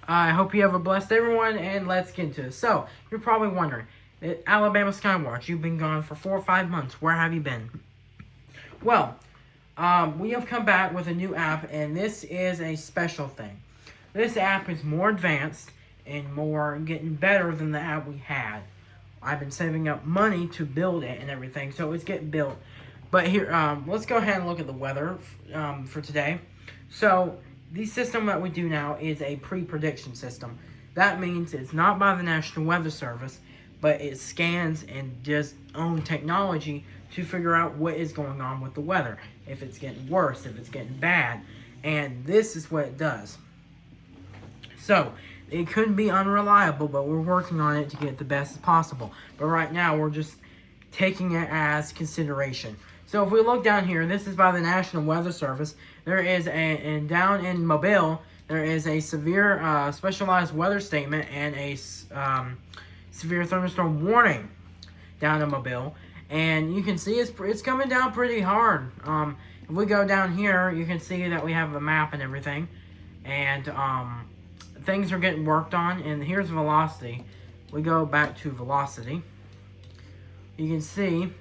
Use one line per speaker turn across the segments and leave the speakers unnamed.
I hope you have a blessed everyone, and let's get into it. So, you're probably wondering, Alabama Skywatch, you've been gone for 4 or 5 months. Where have you been? Well, we have come back with a new app, and this is a special thing. This app is more advanced and more getting better than the app we had. I've been saving up money to build it and everything, so it's getting built. But here, let's go ahead and look at the weather for today. So, the system that we do now is a pre-prediction system. That means it's not by the National Weather Service, but it scans and does own technology to figure out what is going on with the weather. If it's getting worse, if it's getting bad. And this is what it does. So, it could be unreliable, but we're working on it to get the best as possible. But right now, we're just taking it as consideration. So if we look down here, this is by the National Weather Service. There is and down in Mobile, there is a severe specialized weather statement and a severe thunderstorm warning down in Mobile. And you can see it's coming down pretty hard. If we go down here, you can see that we have a map and everything. And things are getting worked on. And here's velocity. We go back to velocity. You can see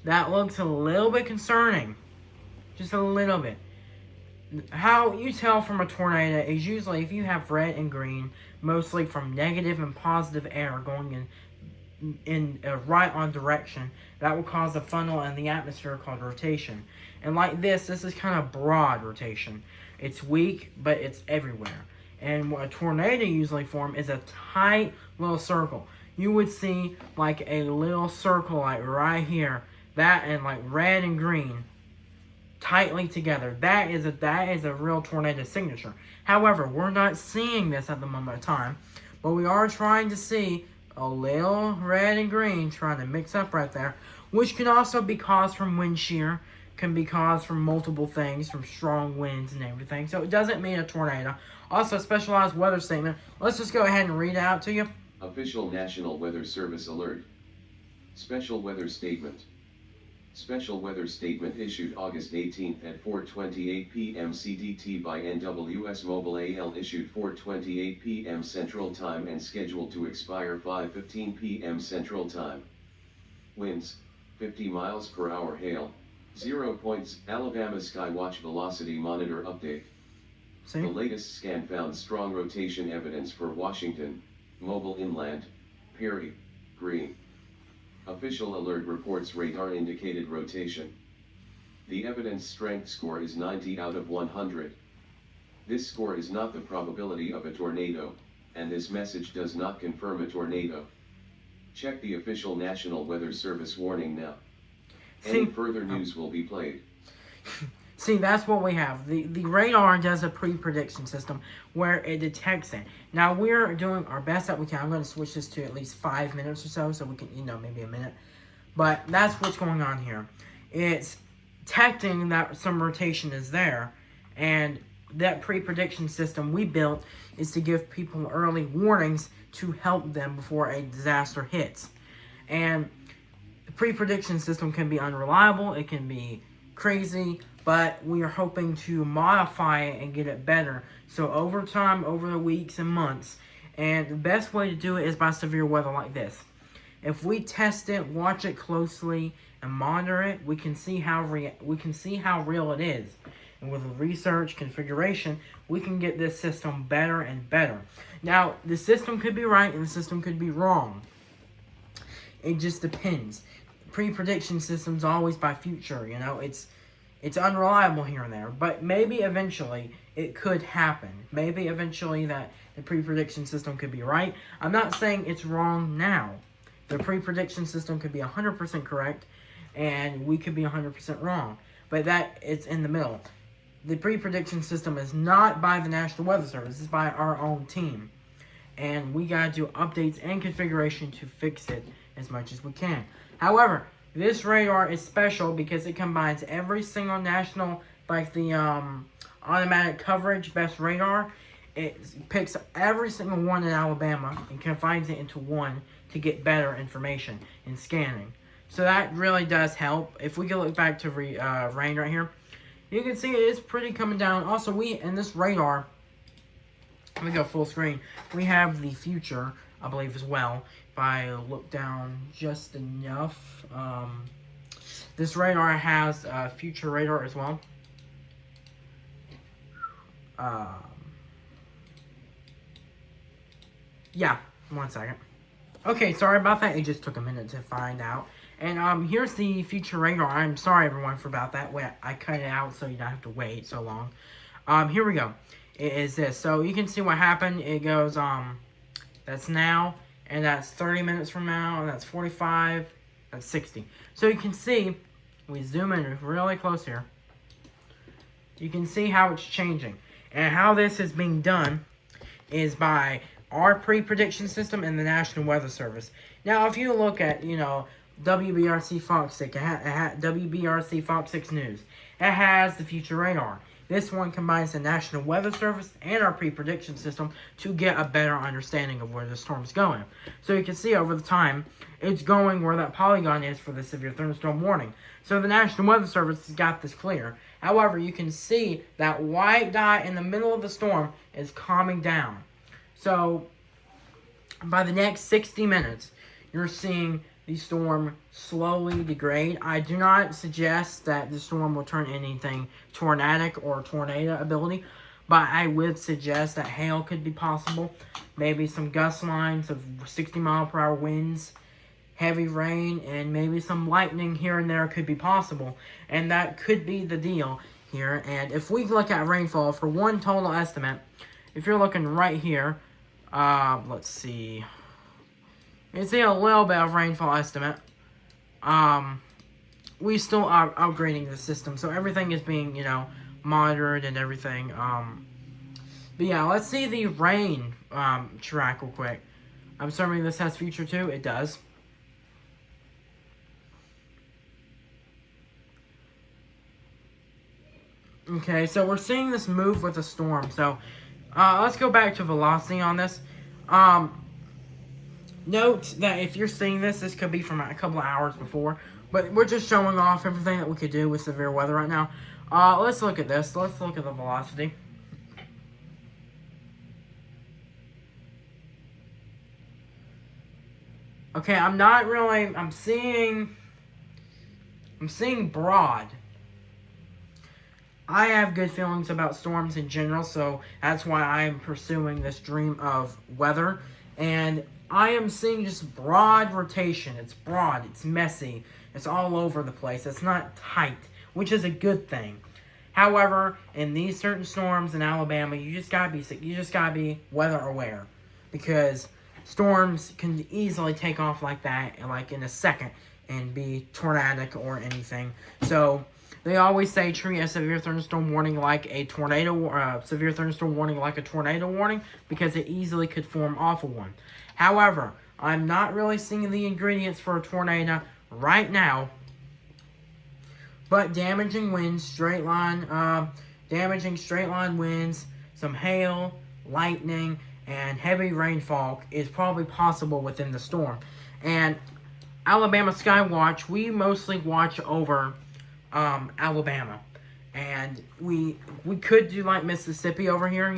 that looks a little bit concerning. Just a little bit. How you tell from a tornado is usually if you have red and green, mostly from negative and positive air going in a right on direction, that will cause a funnel in the atmosphere called rotation. And like this is kind of broad rotation. It's weak, but it's everywhere. And what a tornado usually forms is a tight little circle. You would see like a little circle like right here. That and like red and green tightly together. That is a real tornado signature. However, we're not seeing this at the moment of time, but we are trying to see a little red and green trying to mix up right there, which can also be caused from wind shear, can be caused from multiple things, from strong winds and everything. So it doesn't mean a tornado. Also, a specialized weather statement. Let's just go ahead and read it out to you.
Official National Weather Service alert. Special weather statement. Special weather statement issued August 18th at 4:28 p.m. CDT by NWS Mobile AL, issued 4:28 p.m. Central Time and scheduled to expire 5:15 p.m. Central Time. Winds, 50 miles per hour. Hail, 0 points. Alabama Skywatch Velocity Monitor Update.
See?
The latest scan found strong rotation evidence for Washington, Mobile Inland, Perry, Green. Official alert reports radar indicated rotation. The evidence strength score is 90 out of 100. This score is not the probability of a tornado, and this message does not confirm a tornado. Check the official National Weather Service warning now. Any further news will be played.
See, that's what we have. The radar does a pre-prediction system where it detects it. Now, we're doing our best that we can. I'm going to switch this to at least 5 minutes or so we can, maybe a minute. But that's what's going on here. It's detecting that some rotation is there. And that pre-prediction system we built is to give people early warnings to help them before a disaster hits. And the pre-prediction system can be unreliable. It can be crazy, but we are hoping to modify it and get it better. So over time, over the weeks and months, and the best way to do it is by severe weather like this. If we test it, watch it closely, and monitor it, we can see how real it is. And with research configuration, we can get this system better and better. Now, the system could be right and the system could be wrong. It just depends. Pre-prediction systems always by future, it's unreliable here and there, but maybe eventually it could happen. Maybe eventually that the pre-prediction system could be right. I'm not saying it's wrong now. The pre-prediction system could be 100% correct, and we could be 100% wrong, but that it's in the middle. The pre-prediction system is not by the National Weather Service, it's by our own team, and we gotta do updates and configuration to fix it as much as we can. However, this radar is special because it combines every single national, like the automatic coverage best radar. It picks every single one in Alabama and combines it into one to get better information in scanning. So that really does help. If we can look back to rain right here, you can see it is pretty coming down. Also, in this radar, Let me go full screen. We have the future, I believe, as well. If I look down just enough, this radar has future radar as well. Yeah, 1 second. Okay, sorry about that. It just took a minute to find out. And here's the future radar. I'm sorry everyone for about that. Wait, I cut it out so you don't have to wait so long. Here we go. It is this. So you can see what happened. It goes that's now, and that's 30 minutes from now, and that's 45, that's 60. So you can see, we zoom in really close here. You can see how it's changing. And how this is being done is by our pre-prediction system and the National Weather Service. Now, if you look at, WBRC Fox 6, WBRC Fox 6 News, it has the future radar. This one combines the National Weather Service and our pre-prediction system to get a better understanding of where the storm's going. So you can see over the time, it's going where that polygon is for the severe thunderstorm warning. So the National Weather Service has got this clear. However, you can see that white dot in the middle of the storm is calming down. So by the next 60 minutes, you're seeing the storm slowly degrade. I do not suggest that the storm will turn anything tornadic or tornado ability, but I would suggest that hail could be possible. Maybe some gust lines of 60-mile-per-hour winds, heavy rain, and maybe some lightning here and there could be possible. And that could be the deal here. And if we look at rainfall for one total estimate, if you're looking right here, let's see. You can see a little bit of rainfall estimate. We still are upgrading the system, so everything is being, monitored and everything. But yeah, let's see the rain track real quick. I'm assuming this has future too. It does. Okay, so we're seeing this move with a storm. So let's go back to velocity on this. Note that if you're seeing this, this could be from a couple of hours before. But we're just showing off everything that we could do with severe weather right now. Let's look at this. Let's look at the velocity. Okay, I'm seeing broad. I have good feelings about storms in general, so that's why I'm pursuing this dream of weather. And I am seeing just broad rotation. It's broad, it's messy, it's all over the place. It's not tight, which is a good thing. However, in these certain storms in Alabama, you just gotta be weather aware, because storms can easily take off like that, like in a second, and be tornadic or anything. So they always say treat a severe thunderstorm warning like a tornado, severe thunderstorm warning like a tornado warning, because it easily could form off of one. However, I'm not really seeing the ingredients for a tornado right now, but damaging winds, straight line winds, some hail, lightning, and heavy rainfall is probably possible within the storm. And Alabama Skywatch, we mostly watch over Alabama, and we could do like Mississippi over here,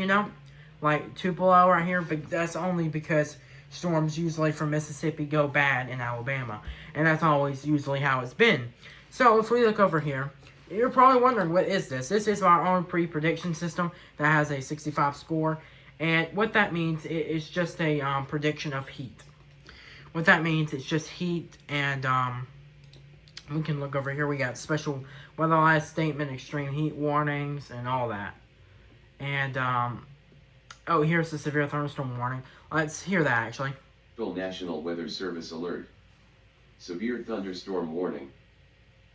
like Tupelo right here, but that's only because storms usually from Mississippi go bad in Alabama, and that's always usually how it's been. So if we look over here, you're probably wondering, what is this? This is our own pre-prediction system that has a 65 score, and what that means is just a prediction of heat. What that means, it's just heat, and we can look over here. We got special weather last statement, extreme heat warnings, and all that. And oh, here's the severe thunderstorm warning. Let's hear that actually.
Full National Weather Service alert. Severe thunderstorm warning.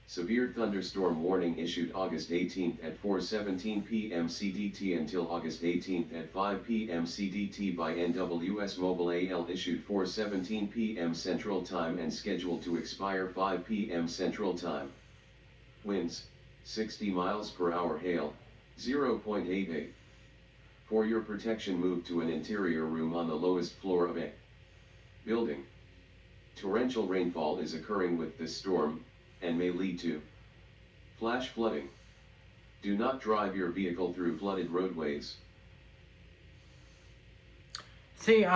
Severe thunderstorm warning issued August 18th at 4:17 p.m. CDT until August 18th at 5 p.m. CDT by NWS Mobile AL, issued 4:17 p.m. Central Time and scheduled to expire 5 p.m. Central Time. Winds, 60 miles per hour. Hail, 0.88. For your protection, move to an interior room on the lowest floor of a building. Torrential rainfall is occurring with this storm, and may lead to flash flooding. Do not drive your vehicle through flooded roadways.
See,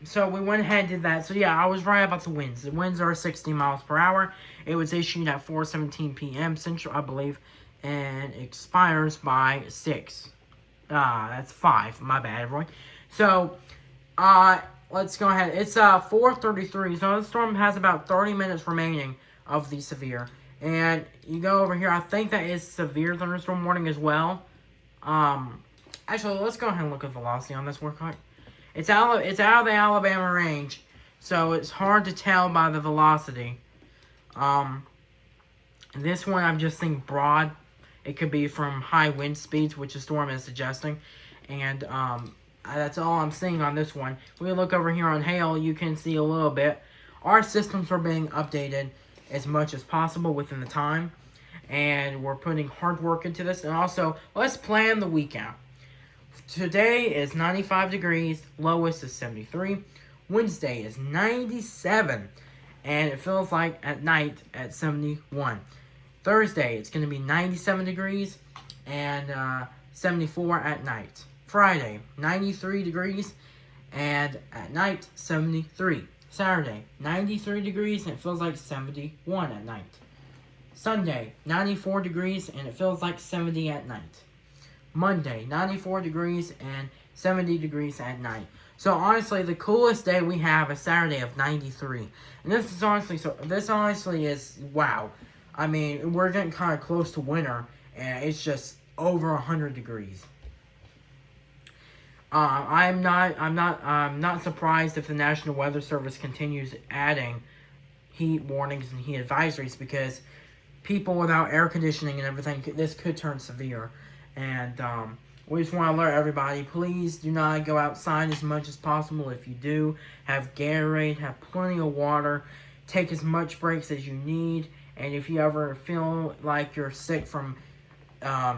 so we went ahead and did that. So yeah, I was right about the winds. The winds are 60 miles per hour. It was issued at 4:17 p.m. Central, I believe, and expires by 6. That's 5. My bad, everyone. So, let's go ahead. It's 4:33. So the storm has about 30 minutes remaining of the severe. And you go over here. I think that is severe thunderstorm warning as well. Actually, let's go ahead and look at velocity on this real quick. It's out of the Alabama range, so it's hard to tell by the velocity. This one I'm just thinking broad. It could be from high wind speeds, which the storm is suggesting, and that's all I'm seeing on this one. When we look over here on hail, you can see a little bit. Our systems are being updated as much as possible within the time, and we're putting hard work into this. And also, let's plan the week out. Today is 95 degrees, lowest is 73. Wednesday is 97, and it feels like at night at 71. Thursday, it's going to be 97 degrees and 74 at night. Friday, 93 degrees and at night, 73. Saturday, 93 degrees and it feels like 71 at night. Sunday, 94 degrees and it feels like 70 at night. Monday, 94 degrees and 70 degrees at night. So honestly, the coolest day we have is Saturday of 93. And this honestly is wow. I mean, we're getting kind of close to winter and it's just over 100 degrees. I'm not surprised if the National Weather Service continues adding heat warnings and heat advisories, because people without air conditioning and everything, this could turn severe. And we just want to alert everybody, please do not go outside as much as possible. If you do, have Gatorade, have plenty of water, take as much breaks as you need. And if you ever feel like you're sick from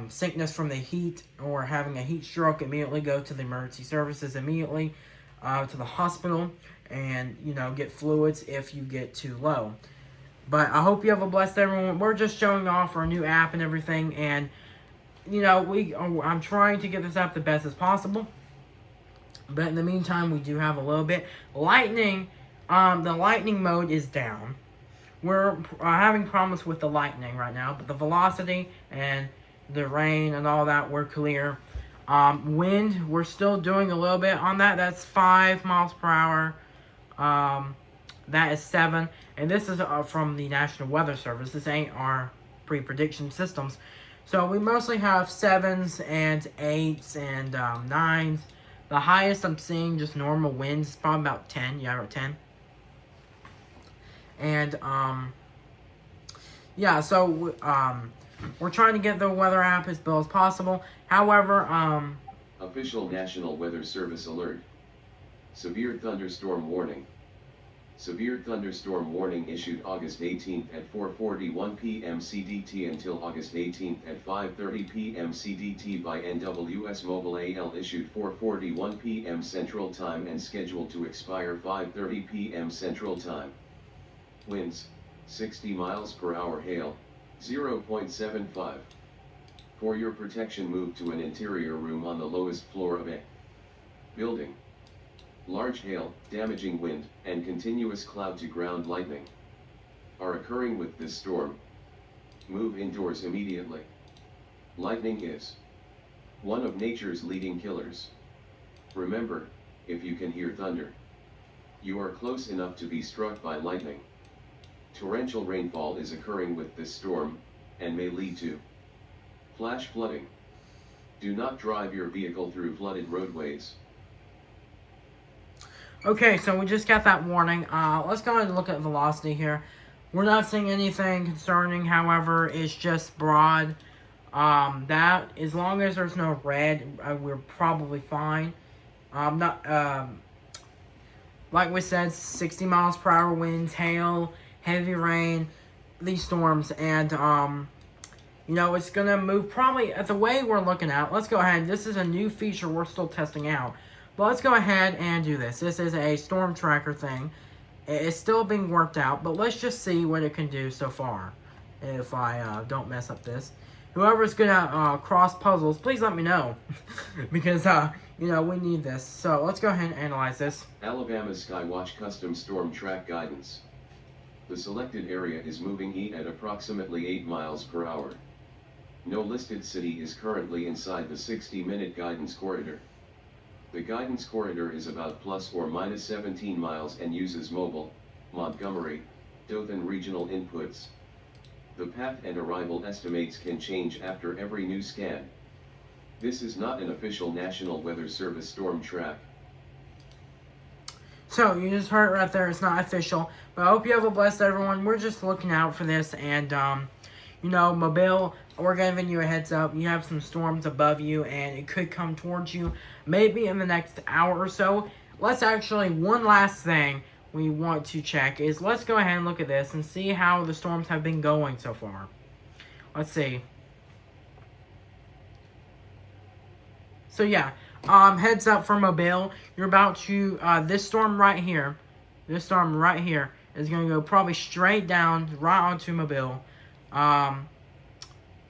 sickness from the heat or having a heat stroke, immediately go to the emergency services immediately, to the hospital, and get fluids if you get too low. But I hope you have a blessed day, everyone. We're just showing off our new app and everything, and I'm trying to get this app the best as possible. But in the meantime, we do have a little bit. Lightning, the lightning mode is down. We're having problems with the lightning right now, but the velocity and the rain and all that, we're clear. Wind, we're still doing a little bit on that. That's 5 miles per hour. That is 7. And this is from the National Weather Service. This ain't our pre-prediction systems. So we mostly have 7s and 8s and 9s. The highest I'm seeing, just normal winds, is probably about 10. Yeah, about 10. And, yeah, so, we're trying to get the weather app as built as possible. However,
Official National Weather Service alert. Severe thunderstorm warning. Severe thunderstorm warning issued August 18th at 4:41 p.m. CDT until August 18th at 5:30 p.m. CDT by NWS Mobile AL, issued 4:41 p.m. Central Time and scheduled to expire 5:30 p.m. Central Time. Winds, 60 miles per hour. Hail, 0.75. For your protection, move to an interior room on the lowest floor of a building. Large hail, damaging wind, and continuous cloud-to-ground lightning are occurring with this storm. Move indoors immediately. Lightning is one of nature's leading killers. Remember, if you can hear thunder, you are close enough to be struck by lightning. Torrential rainfall is occurring with this storm, and may lead to flash flooding. Do not drive your vehicle through flooded roadways.
okay, so we just got that warning. Let's go ahead and look at velocity here. We're not seeing anything concerning, however, it's just broad. That, as long as there's no red, we're probably fine. Like we said, 60 miles per hour winds, hail, heavy rain, these storms, and, it's going to move probably, at the way we're looking at, let's go ahead, this is a new feature we're still testing out, but let's go ahead and do this. This is a storm tracker thing. It's still being worked out, but let's just see what it can do so far, if I don't mess up this. Whoever's good at cross puzzles, please let me know, because You know, we need this. So let's go ahead and analyze this.
Alabama Skywatch Custom Storm Track Guidance. The selected area is moving east at approximately 8 miles per hour. No listed city is currently inside the 60-minute guidance corridor. The guidance corridor is about plus or minus 17 miles and uses Mobile, Montgomery, Dothan regional inputs. The path and arrival estimates can change after every new scan. This is not an official National Weather Service storm track.
So, you just heard it right there. It's not official. But I hope you have a blessed everyone. We're just looking out for this. And, you know, Mobile, we're giving you a heads up. You have some storms above you, and it could come towards you maybe in the next hour or so. Let's actually, one last thing we want to check is let's go ahead and look at this and see how the storms have been going so far. Let's see. So, yeah. Heads up for Mobile. You're about to, this storm right here is going to go probably straight down, right onto Mobile.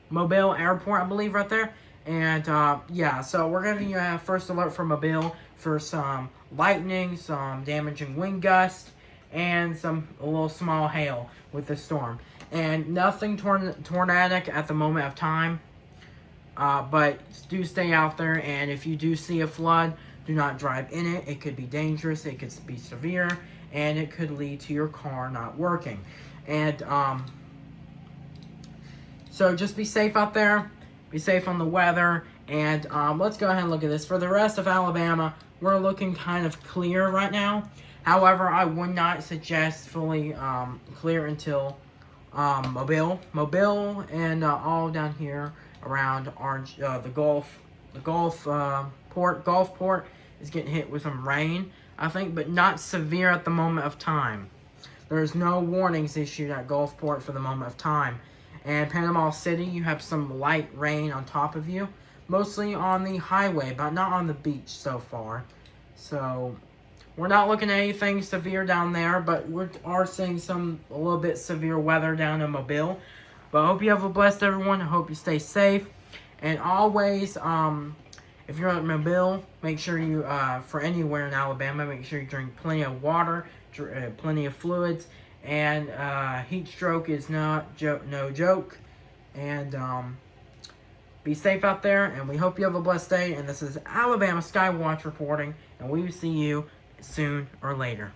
Mobile Airport, I believe, right there. And, yeah, so we're going to have first alert for Mobile for some lightning, some damaging wind gusts, and a little small hail with the storm. And nothing tornadic at the moment of time. But do stay out there, and if you do see a flood, do not drive in it. It could be dangerous, it could be severe, and it could lead to your car not working. And, so just be safe out there, be safe on the weather, and let's go ahead and look at this. For the rest of Alabama, we're looking kind of clear right now. However, I would not suggest fully clear until Mobile, and all down here around Orange, the Gulfport is getting hit with some rain, I think, but not severe at the moment of time. There's no warnings issued at Gulfport for the moment of time. And Panama City, you have some light rain on top of you, mostly on the highway, but not on the beach so far. So we're not looking at anything severe down there, but we are seeing a little bit severe weather down in Mobile. But I hope you have a blessed everyone. I hope you stay safe. And always, if you're at Mobile, make sure you, for anywhere in Alabama, make sure you drink plenty of water, plenty of fluids. And heat stroke is no joke. And be safe out there. And we hope you have a blessed day. And this is Alabama Skywatch reporting. And we will see you soon or later.